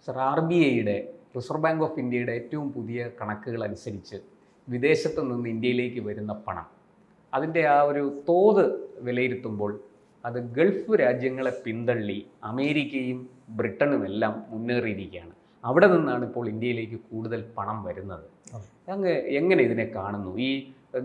Sir, RBIയുടെ reserve bank of ഇന്ത്യയുടെ ഏറ്റവും പുതിയ കണക്കുകൾ അനുസരിച്ച് വിദേശത്ത് നിന്ന് ഇന്ത്യയിലേക്ക് വരുന്ന പണം, അതിൻ്റെ ആ ഒരു തോത് വിലയിരുത്തുമ്പോൾ അത് ഗൾഫ് രാജ്യങ്ങളെ പിന്തള്ളി അമേരിക്കയും ബ്രിട്ടനും എല്ലാം മുന്നേറിയിരിക്കുകയാണ്. അവിടെ നിന്നാണ് ഇപ്പോൾ ഇന്ത്യയിലേക്ക് കൂടുതൽ പണം വരുന്നത്. എങ്ങനെ ഇതിനെ കാണുന്നു? ഈ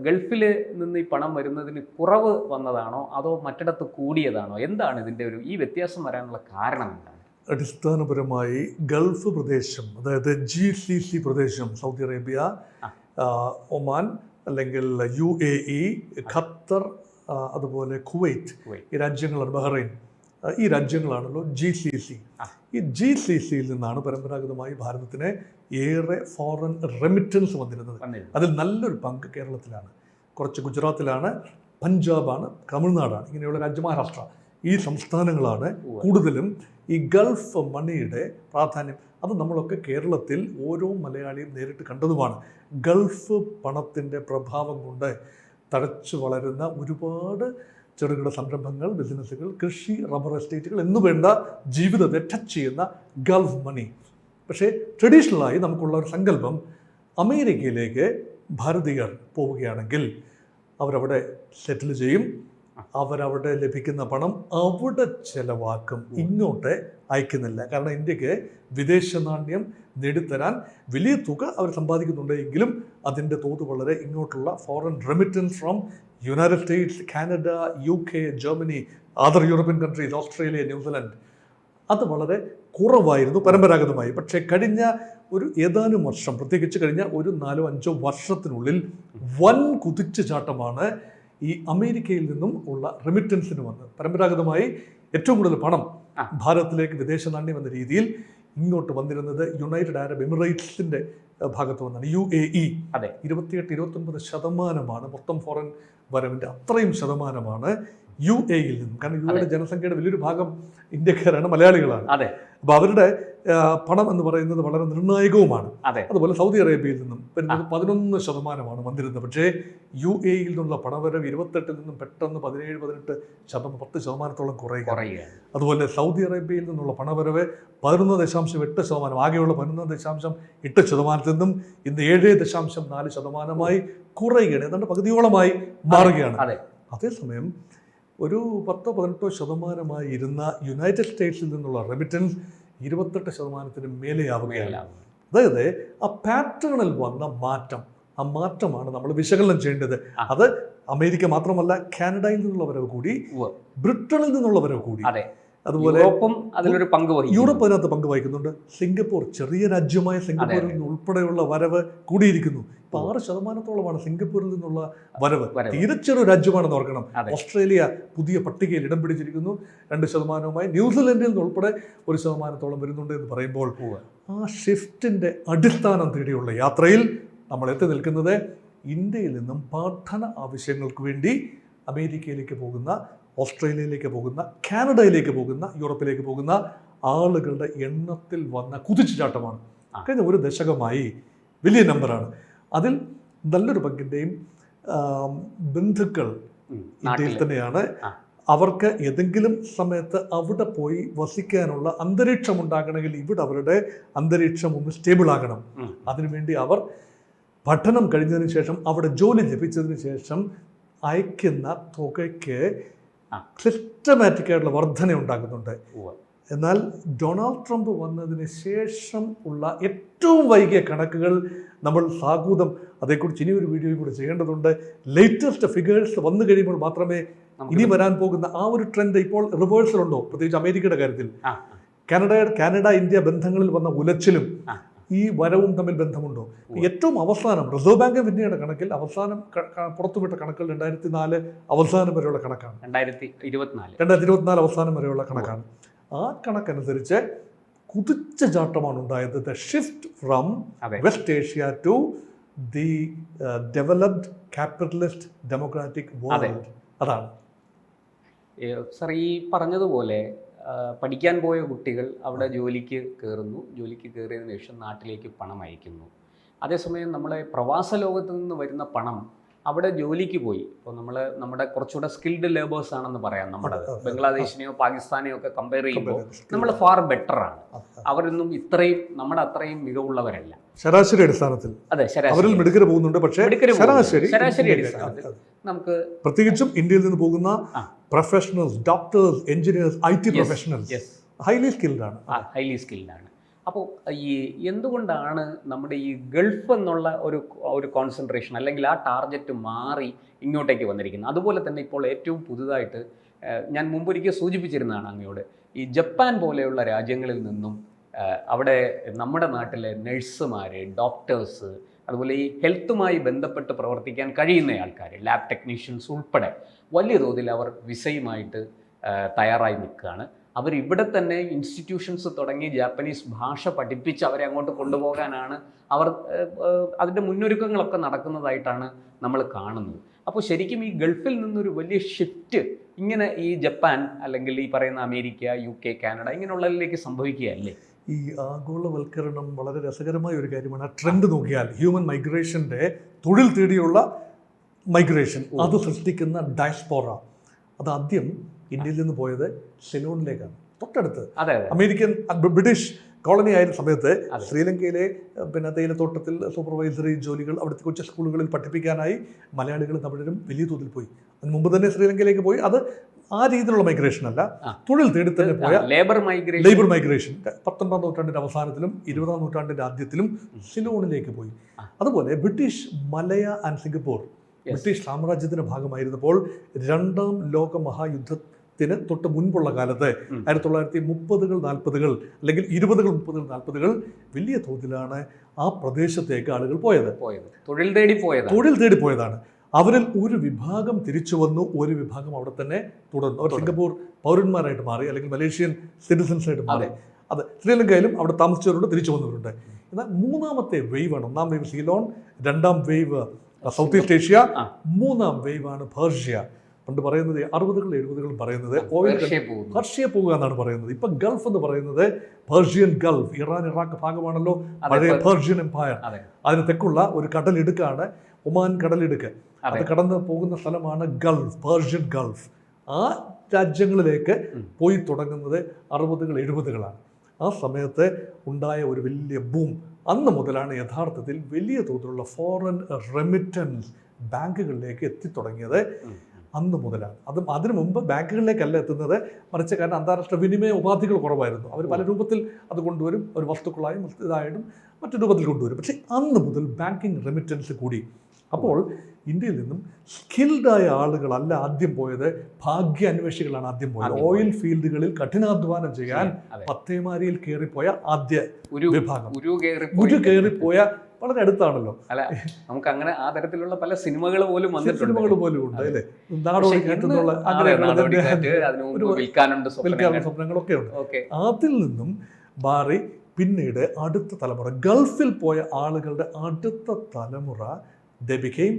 ഗൾഫിൽ നിന്ന് ഈ പണം വരുന്നതിന് കുറവ് വന്നതാണോ അതോ മറ്റിടത്ത് കൂടിയതാണോ? എന്താണ് ഇതിൻ്റെ ഈ വ്യത്യാസം വരാനുള്ള കാരണം എന്താണ്? അടിസ്ഥാനപരമായി ഗൾഫ് പ്രദേശം, അതായത് GCC പ്രദേശം, സൗദി അറേബ്യ, ഒമാൻ അല്ലെങ്കിൽ UAE, ഖത്തർ, അതുപോലെ കുവൈറ്റ്, ഈ രാജ്യങ്ങളാണ്, ബഹ്റൈൻ, ഈ രാജ്യങ്ങളാണല്ലോ GCC. ഈ GCCയിൽ നിന്നാണ് പരമ്പരാഗതമായി ഭാരതത്തിന് ഏറെ ഫോറിൻ റെമിറ്റൻസ് വന്നിരുന്നത്. അതിൽ നല്ലൊരു പങ്ക് കേരളത്തിലാണ്, കുറച്ച് ഗുജറാത്തിലാണ്, പഞ്ചാബാണ്, തമിഴ്നാടാണ്, ഇങ്ങനെയുള്ള രാജ്യം, മഹാരാഷ്ട്ര, ഈ സംസ്ഥാനങ്ങളാണ് കൂടുതലും ഈ ഗൾഫ് മണിയുടെ പ്രാധാന്യം. അത് നമ്മളൊക്കെ കേരളത്തിൽ ഓരോ മലയാളിയും നേരിട്ട് കണ്ടതുമാണ്. ഗൾഫ് പണത്തിൻ്റെ പ്രഭാവം കൊണ്ട് തഴച്ചു വളരുന്ന ഒരുപാട് ചെറുകിട സംരംഭങ്ങൾ, ബിസിനസ്സുകൾ, കൃഷി, റബ്ബർ എസ്റ്റേറ്റുകൾ എന്നുവേണ്ട ജീവിതത്തെ ടച്ച് ചെയ്യുന്ന ഗൾഫ് മണി. പക്ഷേ ട്രഡീഷണലായി നമുക്കുള്ള ഒരു സങ്കല്പം, അമേരിക്കയിലേക്ക് ഭാരതീയർ പോവുകയാണെങ്കിൽ അവരവിടെ സെറ്റിൽ ചെയ്യും, അവരവിടെ ലഭിക്കുന്ന പണം അവിടെ ചിലവാക്കും, ഇങ്ങോട്ട് അയക്കുന്നില്ല. കാരണം ഇന്ത്യക്ക് വിദേശ നാണ്യം നേടിത്തരാൻ വലിയ തുക അവർ സമ്പാദിക്കുന്നുണ്ടെങ്കിലും അതിൻ്റെ തോത് വളരെ ഇങ്ങോട്ടുള്ള foreign remittance from United States, Canada, UK, Germany, other European countries, Australia, New Zealand, അത് വളരെ കുറവായിരുന്നു പരമ്പരാഗതമായി. പക്ഷേ കഴിഞ്ഞ ഒരു ഏതാനും വർഷം, പ്രത്യേകിച്ച് കഴിഞ്ഞ ഒരു 4-5 വർഷത്തിനുള്ളിൽ വൻ കുതിച്ചുചാട്ടമാണ് ഈ അമേരിക്കയിൽ നിന്നും ഉള്ള റെമിറ്റൻസിന് വന്നത്. പരമ്പരാഗതമായി ഏറ്റവും കൂടുതൽ പണം ഭാരതത്തിലേക്ക് വിദേശ നാണ്യം എന്ന രീതിയിൽ ഇങ്ങോട്ട് വന്നിരുന്നത് യുണൈറ്റഡ് അറബ് എമിറേറ്റ്സിൻ്റെ ഭാഗത്ത് വന്നാണ്. UAE 28-29% മൊത്തം ഫോറിൻ വരവിൻ്റെ അത്രയും ശതമാനമാണ് UAEയിൽ നിന്നും. കാരണം UAEയുടെ ജനസംഖ്യയുടെ വലിയൊരു ഭാഗം ഇന്ത്യക്കാരാണ്, മലയാളികളാണ്. അപ്പോൾ അവരുടെ പണം എന്ന് പറയുന്നത് വളരെ നിർണായകവുമാണ്. അതുപോലെ സൗദി അറേബ്യയിൽ നിന്നും വരുന്നത് 11% വന്നിരുന്നത്. പക്ഷേ UAEയിൽ നിന്നുള്ള പണവരവ് 28 നിന്നും പെട്ടെന്ന് 10% കുറയുക. അതുപോലെ സൗദി അറേബ്യയിൽ നിന്നുള്ള പണവരവ് 11.8%, ആകെയുള്ള 11.8% നിന്നും ഇന്ന് 7.4% കുറയുകയാണ്. ഏതാണ്ട് പകുതിയോളമായി മാറുകയാണ്. അതേസമയം ഒരു 10-18% ഇരുന്ന യുണൈറ്റഡ് സ്റ്റേറ്റ്സിൽ നിന്നുള്ള റെമിറ്റൻസ് 28% മേലെയാവുകയല്ല. അതായത് ആ പാറ്റേണിൽ വന്ന മാറ്റം, ആ മാറ്റമാണ് നമ്മൾ വിശകലനം ചെയ്യേണ്ടത്. അത് അമേരിക്ക മാത്രമല്ല, കാനഡയിൽ നിന്നുള്ള വരവ് കൂടി, ബ്രിട്ടനിൽ നിന്നുള്ള വരവ് കൂടി, അതുപോലെ യൂറോപ്പ് അതിനകത്ത് പങ്ക് വഹിക്കുന്നുണ്ട്. സിംഗപ്പൂർ, ചെറിയ രാജ്യമായ സിംഗപ്പൂരിൽ നിന്ന് ഉൾപ്പെടെയുള്ള വരവ് കൂടിയിരിക്കുന്നു. ഇപ്പൊ 6%-ഓളമാണ് സിംഗപ്പൂരിൽ നിന്നുള്ള വരവ്. തീരെ ചെറു രാജ്യമാണെന്ന് ഓർക്കണം. ഓസ്ട്രേലിയ പുതിയ പട്ടികയിൽ ഇടം പിടിച്ചിരിക്കുന്നു, 2%. ന്യൂസിലൻഡിൽ നിന്ന് ഉൾപ്പെടെ 1% വരുന്നുണ്ട് എന്ന് പറയുമ്പോൾ ആ ഷിഫ്റ്റിന്റെ അടിസ്ഥാനം തേടിയുള്ള യാത്രയിൽ നമ്മൾ എത്തി നിൽക്കുന്നത് ഇന്ത്യയിൽ നിന്നും പഠന ആവശ്യങ്ങൾക്ക് വേണ്ടി അമേരിക്കയിലേക്ക് പോകുന്ന, ഓസ്ട്രേലിയയിലേക്ക് പോകുന്ന, കാനഡയിലേക്ക് പോകുന്ന, യൂറോപ്പിലേക്ക് പോകുന്ന ആളുകളുടെ എണ്ണത്തിൽ വന്ന കുതിച്ചുചാട്ടമാണ്. കഴിഞ്ഞ ഒരു ദശകമായി വലിയ നമ്പറാണ്. അതിൽ നല്ലൊരു പങ്കിൻ്റെയും ബന്ധുക്കൾ ഇന്ത്യയിൽ തന്നെയാണ്. അവർക്ക് ഏതെങ്കിലും സമയത്ത് അവിടെ പോയി വസിക്കാനുള്ള അന്തരീക്ഷം ഉണ്ടാകണമെങ്കിൽ ഇവിടെ അവരുടെ അന്തരീക്ഷം ഒന്ന് സ്റ്റേബിൾ ആകണം. അതിനുവേണ്ടി അവർ പഠനം കഴിഞ്ഞതിന് ശേഷം, അവിടെ ജോലി ലഭിച്ചതിന് ശേഷം അയക്കുന്ന തുകയ്ക്ക് സിസ്റ്റമാറ്റിക് ആയിട്ടുള്ള വർധന ഉണ്ടാകുന്നുണ്ട്. എന്നാൽ ഡൊണാൾഡ് ട്രംപ് വന്നതിന് ശേഷം ഉള്ള ഏറ്റവും വൈകിയ കണക്കുകൾ നമ്മൾ സാഗൂതം, അതേക്കുറിച്ച് ഇനിയൊരു വീഡിയോയും കൂടി ചെയ്യേണ്ടതുണ്ട്. ലേറ്റസ്റ്റ് ഫിഗേഴ്സ് വന്നു കഴിയുമ്പോൾ മാത്രമേ ഇനി വരാൻ പോകുന്ന ആ ഒരു ട്രെൻഡ് ഇപ്പോൾ റിവേഴ്സലുണ്ടോ, പ്രത്യേകിച്ച് അമേരിക്കയുടെ കാര്യത്തിൽ. കാനഡ ഇന്ത്യ ബന്ധങ്ങളിൽ വന്ന ഉലച്ചിലും ഈ വരവും തമ്മിൽ ബന്ധമുണ്ടോ? ഏറ്റവും അവസാനം റിസർവ് ബാങ്ക് ഓഫ് ഇന്ത്യയുടെ കണക്കിൽ അവസാനം പുറത്തുവിട്ട കണക്കുകൾ 2004 അവസാനം വരെയുള്ള കണക്കാണ്. 2024 അവസാനം വരെയുള്ള കണക്കാണ്. ആ കണക്കനുസരിച്ച് കുതിച്ച ചാട്ടമാണ് ഉണ്ടായത്. The shift from West Asia to the developed capitalist democratic world. അതാണ് സർ ഈ പറഞ്ഞതുപോലെ പഠിക്കാൻ പോയ കുട്ടികൾ അവിടെ ജോലിക്ക് കയറുന്നു, ജോലിക്ക് കയറിയതിനു ശേഷം നാട്ടിലേക്ക് പണം അയക്കുന്നു. അതേസമയം നമ്മളെ പ്രവാസ ലോകത്ത് നിന്ന് വരുന്ന പണം അവിടെ ജോലിക്ക് പോയി. ഇപ്പോൾ നമ്മുടെ കുറച്ചുകൂടെ സ്കിൽഡ് ലേബേഴ്സ് ആണെന്ന് പറയാം. നമ്മുടെ ബംഗ്ലാദേശിനെയോ പാകിസ്ഥാനെയോ ഒക്കെ കമ്പയർ ചെയ്യുമ്പോൾ നമ്മൾ ഫാർ ബെറ്റർ ആണ്. അവരൊന്നും ഇത്രയും നമ്മുടെ അത്രയും മികവുള്ളവരല്ല. ശരാശരി അടിസ്ഥാനത്തിൽ അതെ, അവരിൽ മിടുക്കര് പോകുന്നുണ്ട്. പക്ഷേ ശരാശരി അടിസ്ഥാനത്തിൽ നമുക്ക് പ്രത്യേകിച്ചും ഇന്ത്യയിൽ നിന്ന് പോകുന്ന professionals, doctors, engineers, IT professionals highly skilled ആണ്. ഹൈലി സ്കിൽഡാണ്. അപ്പോൾ ഈ എന്തുകൊണ്ടാണ് നമ്മുടെ ഈ ഗൾഫ് എന്നുള്ള ഒരു കോൺസെൻട്രേഷൻ അല്ലെങ്കിൽ ആ ടാർഗറ്റ് മാറി ഇങ്ങോട്ടേക്ക് വന്നിരിക്കുന്നത്? അതുപോലെ തന്നെ ഇപ്പോൾ ഏറ്റവും പുതുതായിട്ട് ഞാൻ മുമ്പൊരിക്കൽ സൂചിപ്പിച്ചിരുന്നതാണ് അങ്ങയോട്, ഈ ജപ്പാൻ പോലെയുള്ള രാജ്യങ്ങളിൽ നിന്നും അവിടെ നമ്മുടെ നാട്ടിലെ നഴ്സുമാർ, ഡോക്ടേഴ്സ്, അതുപോലെ ഈ ഹെൽത്തുമായി ബന്ധപ്പെട്ട് പ്രവർത്തിക്കാൻ കഴിയുന്ന ആൾക്കാർ, ലാബ് ടെക്നീഷ്യൻസ് ഉൾപ്പെടെ വലിയ തോതിൽ അവർ വിസയുമായിട്ട് തയ്യാറായി നിൽക്കുകയാണ്. അവരിവിടെ തന്നെ ഇൻസ്റ്റിറ്റ്യൂഷൻസ് തുടങ്ങി ജാപ്പനീസ് ഭാഷ പഠിപ്പിച്ച് അവരെ അങ്ങോട്ട് കൊണ്ടുപോകാനാണ് അതിൻ്റെ മുന്നൊരുക്കങ്ങളൊക്കെ നടക്കുന്നതായിട്ടാണ് നമ്മൾ കാണുന്നത്. അപ്പോൾ ശരിക്കും ഈ ഗൾഫിൽ നിന്നൊരു വലിയ ഷിഫ്റ്റ് ഇങ്ങനെ ഈ ജപ്പാൻ അല്ലെങ്കിൽ ഈ പറയുന്ന അമേരിക്ക, UK, കാനഡ ഇങ്ങനെയുള്ളതിലേക്ക് സംഭവിക്കുകയല്ലേ? ഈ ആഗോളവൽക്കരണം വളരെ രസകരമായ ഒരു കാര്യമാണ്. ആ ട്രെൻഡ് നോക്കിയാൽ ഹ്യൂമൻ മൈഗ്രേഷൻ്റെ തൊഴിൽ തേടിയുള്ള മൈഗ്രേഷൻ അത് സൃഷ്ടിക്കുന്ന ഡയസ്പോറ അത് ആദ്യം ഇന്ത്യയിൽ നിന്ന് പോയത് സിലോണിലേക്കാണ്, തൊട്ടടുത്ത്. അമേരിക്കൻ ബ്രിട്ടീഷ് കോളനി ആയിരുന്ന സമയത്ത് ശ്രീലങ്കയിലെ തേയിലത്തോട്ടത്തിൽ സൂപ്പർവൈസറി ജോലികൾ അവിടുത്തെ കൊച്ചു സ്കൂളുകളിൽ പഠിപ്പിക്കാനായി മലയാളികളും തമിഴരും വലിയ തോതിൽ പോയി. അതിന് മുമ്പ് തന്നെ ശ്രീലങ്കയിലേക്ക് പോയി. അത് ആ രീതിയിലുള്ള മൈഗ്രേഷൻ അല്ല, തൊഴിൽ തേടി തന്നെ പോയ ലേബർ മൈഗ്രേഷൻ 19ാം നൂറ്റാണ്ടിൻ്റെ അവസാനത്തിലും 20ാം നൂറ്റാണ്ടിൻ്റെ ആദ്യത്തിലും സിലോണിലേക്ക് പോയി. അതുപോലെ British Malaya and Singapore British സാമ്രാജ്യത്തിൻ്റെ ഭാഗമായിരുന്നപ്പോൾ 2ാം ലോക മഹായുദ്ധത്തിന് തൊട്ട് മുൻപുള്ള കാലത്ത് 1930-കൾ 40-കൾ അല്ലെങ്കിൽ 20-കൾ 30-കൾ 40-കൾ വലിയ തോതിലാണ് ആ പ്രദേശത്തേക്ക് ആളുകൾ പോയത്. തൊഴിൽ തേടി പോയതാണ്. അവരിൽ ഒരു വിഭാഗം തിരിച്ചു വന്നു, ഒരു വിഭാഗം അവിടെ തന്നെ തുടർന്നു. അവർ സിംഗപ്പൂർ പൗരന്മാരായിട്ട് മാറി, അല്ലെങ്കിൽ മലേഷ്യൻ സിറ്റിസൻസ് ആയിട്ട് മാറി. അത് ശ്രീലങ്കയിലും അവിടെ താമസിച്ചവരുണ്ട്, തിരിച്ചു വന്നവരുണ്ട്. എന്നാൽ 3ാമത്തെ വേവാണ്. 1ാം വേവ് സീലോൺ, 2ാം വേവ് സൗത്ത് ഈസ്റ്റ് ഏഷ്യ, 3ാം വേവാണ് പേർഷ്യ. പണ്ട് പറയുന്നത് 60-കൾ 70-കളും പറയുന്നത് പേർഷ്യ പോകുക എന്നാണ് പറയുന്നത്. ഇപ്പം ഗൾഫ് എന്ന് പറയുന്നത് പേർഷ്യൻ ഗൾഫ്, ഇറാൻ ഇറാഖ് ഭാഗമാണല്ലോ പഴയ പേർഷ്യൻ എംപയർ. അതിന് തെക്കുള്ള ഒരു കടലിടുക്കാണ് ഒമാൻ കടലിടുക്ക്. അത് കടന്ന് പോകുന്ന സ്ഥലമാണ് ഗൾഫ്, പേർഷ്യൻ ഗൾഫ്. ആ രാജ്യങ്ങളിലേക്ക് പോയി തുടങ്ങുന്നത് 60-കൾ 70-കളാണ്. ആ സമയത്ത് ഉണ്ടായ ഒരു വലിയ ബൂം. അന്ന് മുതലാണ് യഥാർത്ഥത്തിൽ വലിയ തോതിലുള്ള ഫോറിൻ റെമിറ്റൻസ് ബാങ്കുകളിലേക്ക് എത്തിത്തുടങ്ങിയത്. അന്ന് മുതലാണ്. അതിനു മുമ്പ് ബാങ്കുകളിലേക്കല്ല എത്തുന്നത്, മറിച്ച് കാരണം അന്താരാഷ്ട്ര വിനിമയ ഉപാധികൾ കുറവായിരുന്നു. അവർ പല രൂപത്തിൽ അത് കൊണ്ടുവരും, ഒരു വസ്തുക്കളായും ഇതായിട്ടും മറ്റു രൂപത്തിൽ കൊണ്ടുവരും. പക്ഷേ അന്ന് മുതൽ ബാങ്കിങ് റെമിറ്റൻസ് കൂടി. അപ്പോൾ ഇന്ത്യയിൽ നിന്നും സ്കിൽഡായ ആളുകളല്ല ആദ്യം പോയത്, ഭാഗ്യാന്വേഷികളാണ് ആദ്യം പോയത്. ഓയിൽ ഫീൽഡുകളിൽ കഠിനാധ്വാനം ചെയ്യാൻ പത്തേമാരിയിൽ കയറിപ്പോയ ആദ്യ വിഭാഗം, ഉരു കയറിപ്പോയ വളരെ അടുത്താണല്ലോ. അല്ല, നമുക്ക് അങ്ങനെ ആ തരത്തിലുള്ള പല സിനിമകൾ പോലും ഉണ്ട് അല്ലേ? നാടോടി കാറ്റെന്നുള്ള സ്വപ്നങ്ങളൊക്കെ ഉണ്ട്. അതിൽ നിന്നും മാറി പിന്നീട് അടുത്ത തലമുറ, ഗൾഫിൽ പോയ ആളുകളുടെ അടുത്ത തലമുറ, they became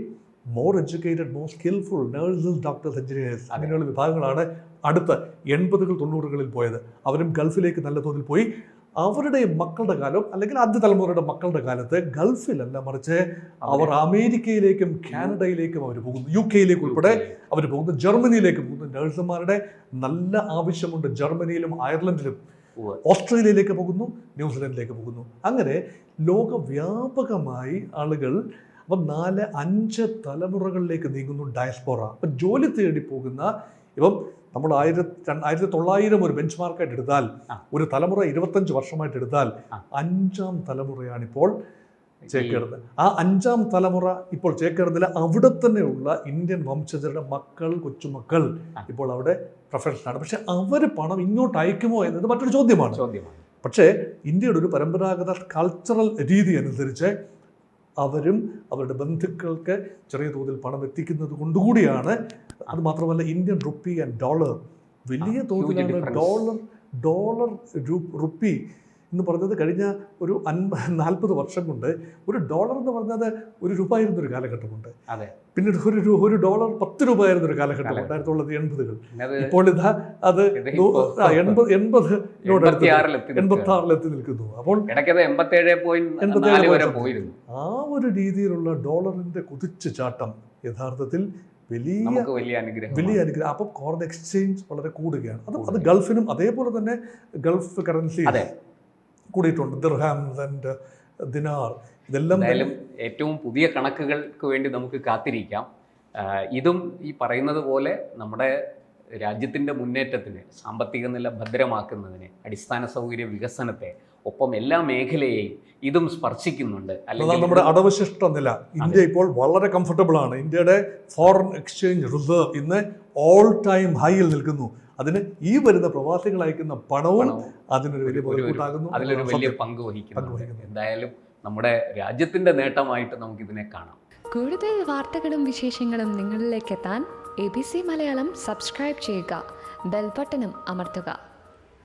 more educated, more skillful, nurses, doctors, engineers, അങ്ങനെയുള്ള വിഭാഗങ്ങളാണ് അടുത്ത 80-കൾ 90-കളിൽ പോയത്. അവരും ഗൾഫിലേക്ക് നല്ല തോതിൽ പോയി. അവരുടെ മക്കളുടെ കാലം അല്ലെങ്കിൽ ആദ്യ തലമുറയുടെ മക്കളുടെ കാലത്ത് ഗൾഫിലല്ല, മറിച്ച് അവർ അമേരിക്കയിലേക്കും കാനഡയിലേക്കും അവർ പോകുന്നു, UK-യിലേക്ക് ഉൾപ്പെടെ അവർ പോകുന്നു, ജർമ്മനിയിലേക്ക് പോകുന്നു. നഴ്സുമാരുടെ നല്ല ആവശ്യമുണ്ട് ജർമ്മനിയിലും അയർലൻഡിലും. ഓസ്ട്രേലിയയിലേക്ക് പോകുന്നു, ന്യൂസിലൻഡിലേക്ക് പോകുന്നു. അങ്ങനെ ലോകവ്യാപകമായി ആളുകൾ അപ്പം 4-5 തലമുറകളിലേക്ക് നീങ്ങുന്നു ഡയസ്പോറ. അപ്പം ജോലി തേടി പോകുന്ന, ഇപ്പം നമ്മൾ 1900 ഒരു ബെഞ്ച് മാർക്കായിട്ട് എടുത്താൽ, ഒരു തലമുറ 25 വർഷമായിട്ട് എടുത്താൽ, 5ാം തലമുറയാണിപ്പോൾ ചേക്കേറുന്നത്. ആ 5ാം തലമുറ ഇപ്പോൾ ചേക്കേറുന്നില്ല. അവിടെ തന്നെയുള്ള ഇന്ത്യൻ വംശജരുടെ മക്കൾ, കൊച്ചുമക്കൾ ഇപ്പോൾ അവിടെ പ്രൊഫഷണലാണ്. പക്ഷെ അവർ പണം ഇങ്ങോട്ട് അയക്കുമോ എന്നത് മറ്റൊരു ചോദ്യമാണ്. പക്ഷേ ഇന്ത്യയുടെ ഒരു പരമ്പരാഗത കൾച്ചറൽ രീതി അനുസരിച്ച് അവരും അവരുടെ ബന്ധുക്കൾക്ക് ചെറിയ തോതിൽ പണം എത്തിക്കുന്നത് കൊണ്ടുകൂടിയാണ്. അത് മാത്രമല്ല ഇന്ത്യൻ റുപ്പി ആൻഡ് ഡോളർ വലിയ തോതിലാണ്. ഡോളർ റുപ്പി എന്ന് പറഞ്ഞത് കഴിഞ്ഞ ഒരു 40 വർഷം കൊണ്ട് ഒരു ഡോളർ എന്ന് പറഞ്ഞത് ഒരു രൂപ ആയിരുന്നൊരു കാലഘട്ടമുണ്ട്. പിന്നീട് ഒരു ഡോളർ 10 രൂപ ആയിരുന്നൊരു കാലഘട്ടമുണ്ട് 1980-കൾ. ഇപ്പോൾ ഇതാ അത് 86-ൽ എത്തി നിൽക്കുന്നു. അപ്പോൾ ആ ഒരു രീതിയിലുള്ള ഡോളറിന്റെ കുതിച്ചു ചാട്ടം യഥാർത്ഥത്തിൽ വലിയ അനുഗ്രഹം. അപ്പം ഫോറിൻ എക്സ്ചേഞ്ച് വളരെ കൂടുകയാണ്. അത് ഗൾഫിനും അതേപോലെ തന്നെ ഗൾഫ് കറൻസി കൂടിയിട്ടുണ്ട്. ദിർഹാം ആൻഡ് ദിനാർ ഇതെല്ലാം എന്തായാലും ഏറ്റവും പുതിയ കണക്കുകൾക്ക് വേണ്ടി നമുക്ക് കാത്തിരിക്കാം. ഇതും ഈ പറയുന്നത് പോലെ നമ്മുടെ രാജ്യത്തിൻ്റെ മുന്നേറ്റത്തിന്, സാമ്പത്തിക നില ഭദ്രമാക്കുന്നതിന്, അടിസ്ഥാന സൗകര്യ വികസനത്തെ, ഒപ്പം എല്ലാ മേഖലയെയും ഇതും സ്പർശിക്കുന്നുണ്ട്. അല്ലെങ്കിൽ നമ്മുടെ അടവശിഷ്ട നില ഇന്ത്യ ഇപ്പോൾ വളരെ കംഫർട്ടബിൾ ആണ്. ഇന്ത്യയുടെ ഫോറിൻ എക്സ്ചേഞ്ച് റിസർവ് ഇന്ന് ഓൾ ടൈം ഹൈയിൽ നിൽക്കുന്നു. അതിന് ഈ വരുന്ന പ്രവാസികൾ അയക്കുന്ന പണവും അതിനൊരു വലിയ മുതൽക്കൂട്ടാകുന്നു, അതിലൊരു വലിയ പങ്ക് വഹിക്കുന്നു. എന്തായാലും നമ്മുടെ രാജ്യത്തിൻ്റെ നേട്ടമായിട്ട് നമുക്കിതിനെ കാണാം. കൂടുതൽ വാർത്തകളും വിശേഷങ്ങളും നിങ്ങളിലേക്ക് എത്താൻ ABC മലയാളം സബ്സ്ക്രൈബ് ചെയ്യുക, ബെൽ ബട്ടണും അമർത്തുക.